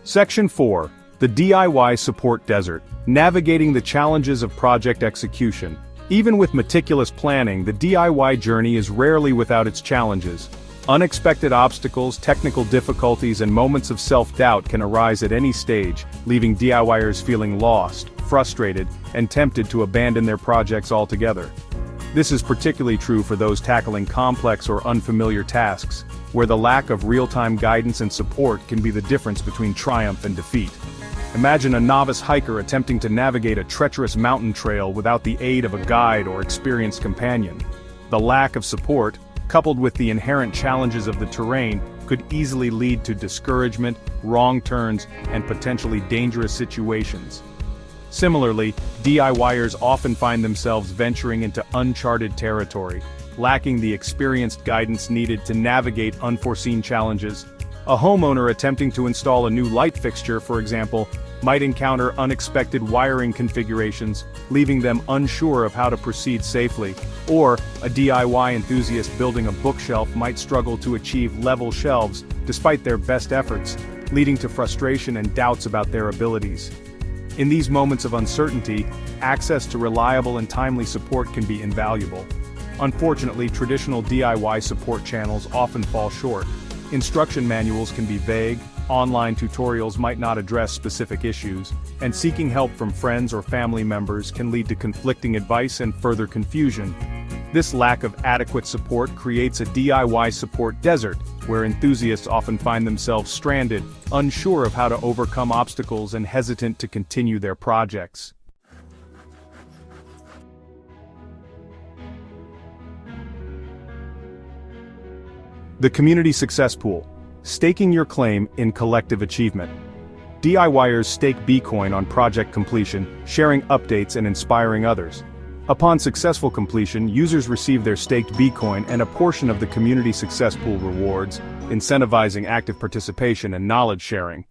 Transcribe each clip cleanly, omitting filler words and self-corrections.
Section 4. The DIY Support Desert. Navigating the challenges of project execution. Even with meticulous planning, the DIY journey is rarely without its challenges. Unexpected obstacles, technical difficulties, and moments of self-doubt can arise at any stage, leaving DIYers feeling lost, frustrated, and tempted to abandon their projects altogether. This is particularly true for those tackling complex or unfamiliar tasks, where the lack of real-time guidance and support can be the difference between triumph and defeat. Imagine a novice hiker attempting to navigate a treacherous mountain trail without the aid of a guide or experienced companion. The lack of support, coupled with the inherent challenges of the terrain, could easily lead to discouragement, wrong turns, and potentially dangerous situations. Similarly, DIYers often find themselves venturing into uncharted territory, lacking the experienced guidance needed to navigate unforeseen challenges. A homeowner attempting to install a new light fixture, for example, might encounter unexpected wiring configurations, leaving them unsure of how to proceed safely. Or, a DIY enthusiast building a bookshelf might struggle to achieve level shelves despite their best efforts, leading to frustration and doubts about their abilities. In these moments of uncertainty, access to reliable and timely support can be invaluable. Unfortunately, traditional DIY support channels often fall short. Instruction manuals can be vague, online tutorials might not address specific issues, and seeking help from friends or family members can lead to conflicting advice and further confusion. This lack of adequate support creates a DIY support desert, where enthusiasts often find themselves stranded, unsure of how to overcome obstacles and hesitant to continue their projects. The Community Success Pool. Staking your claim in collective achievement. DIYers stake Bitcoin on project completion, sharing updates and inspiring others. Upon successful completion, users receive their staked Bitcoin and a portion of the Community Success Pool rewards, incentivizing active participation and knowledge sharing.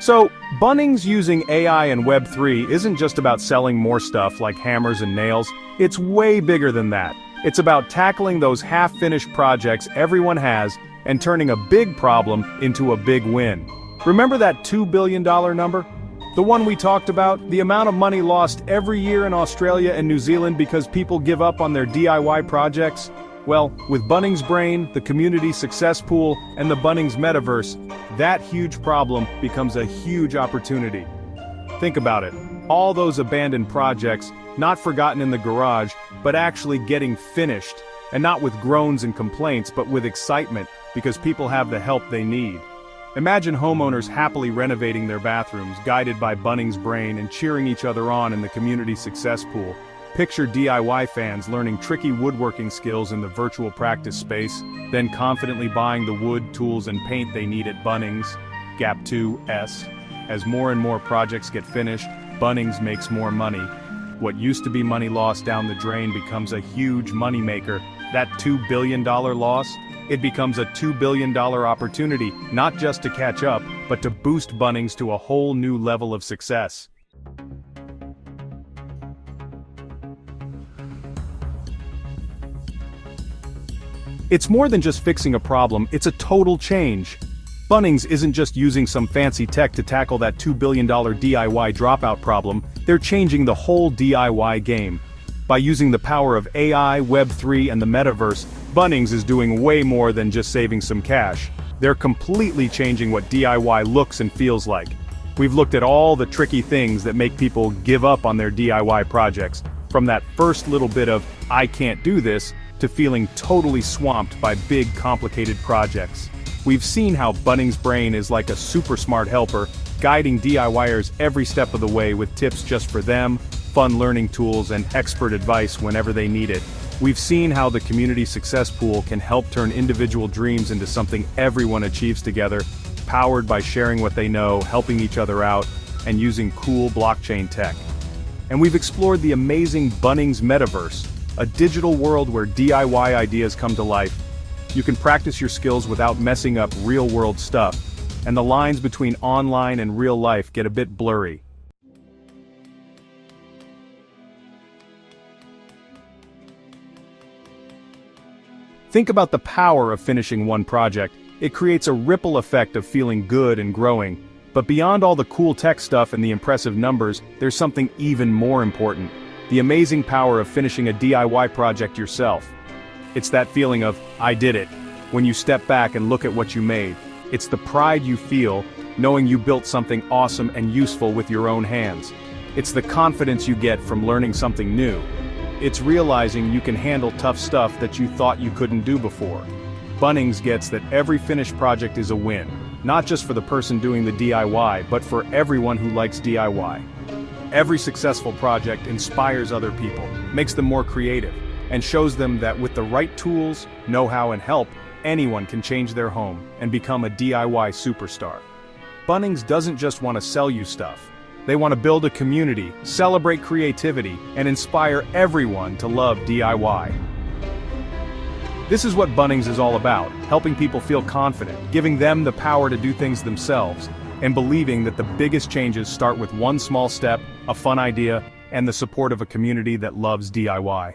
So, Bunnings using AI and Web3 isn't just about selling more stuff like hammers and nails, it's way bigger than that. It's about tackling those half-finished projects everyone has and turning a big problem into a big win. Remember that $2 billion number? The one we talked about, the amount of money lost every year in Australia and New Zealand because people give up on their DIY projects? Well, with Bunnings Brain, the Community Success Pool, and the Bunnings Metaverse, that huge problem becomes a huge opportunity. Think about it. All those abandoned projects, not forgotten in the garage, but actually getting finished. And not with groans and complaints, but with excitement, because people have the help they need. Imagine homeowners happily renovating their bathrooms, guided by Bunnings Brain and cheering each other on in the Community Success Pool. Picture DIY fans learning tricky woodworking skills in the virtual practice space, then confidently buying the wood, tools, and paint they need at Bunnings, Gap 2S. As more and more projects get finished, Bunnings makes more money. What used to be money lost down the drain becomes a huge moneymaker. That $2 billion loss? It becomes a $2 billion opportunity, not just to catch up, but to boost Bunnings to a whole new level of success. It's more than just fixing a problem, it's a total change. Bunnings isn't just using some fancy tech to tackle that $2 billion DIY dropout problem, they're changing the whole DIY game. By using the power of AI, Web3, and the Metaverse, Bunnings is doing way more than just saving some cash. They're completely changing what DIY looks and feels like. We've looked at all the tricky things that make people give up on their DIY projects, from that first little bit of, "I can't do this," to feeling totally swamped by big, complicated projects. We've seen how Bunnings Brain is like a super smart helper, guiding DIYers every step of the way with tips just for them, fun learning tools, and expert advice whenever they need it. We've seen how the Community Success Pool can help turn individual dreams into something everyone achieves together, powered by sharing what they know, helping each other out, and using cool blockchain tech. And we've explored the amazing Bunnings Metaverse, a digital world where DIY ideas come to life. You can practice your skills without messing up real-world stuff, and the lines between online and real life get a bit blurry. Think about the power of finishing one project. It creates a ripple effect of feeling good and growing. But beyond all the cool tech stuff and the impressive numbers, there's something even more important. The amazing power of finishing a DIY project yourself. It's that feeling of, I did it, when you step back and look at what you made. It's the pride you feel, knowing you built something awesome and useful with your own hands. It's the confidence you get from learning something new. It's realizing you can handle tough stuff that you thought you couldn't do before. Bunnings gets that every finished project is a win, not just for the person doing the DIY, but for everyone who likes DIY. Every successful project inspires other people, makes them more creative, and shows them that with the right tools, know-how, and help, anyone can change their home and become a DIY superstar. Bunnings doesn't just want to sell you stuff. They want to build a community, celebrate creativity, and inspire everyone to love DIY. This is what Bunnings is all about, helping people feel confident, giving them the power to do things themselves, and believing that the biggest changes start with one small step, a fun idea, and the support of a community that loves DIY.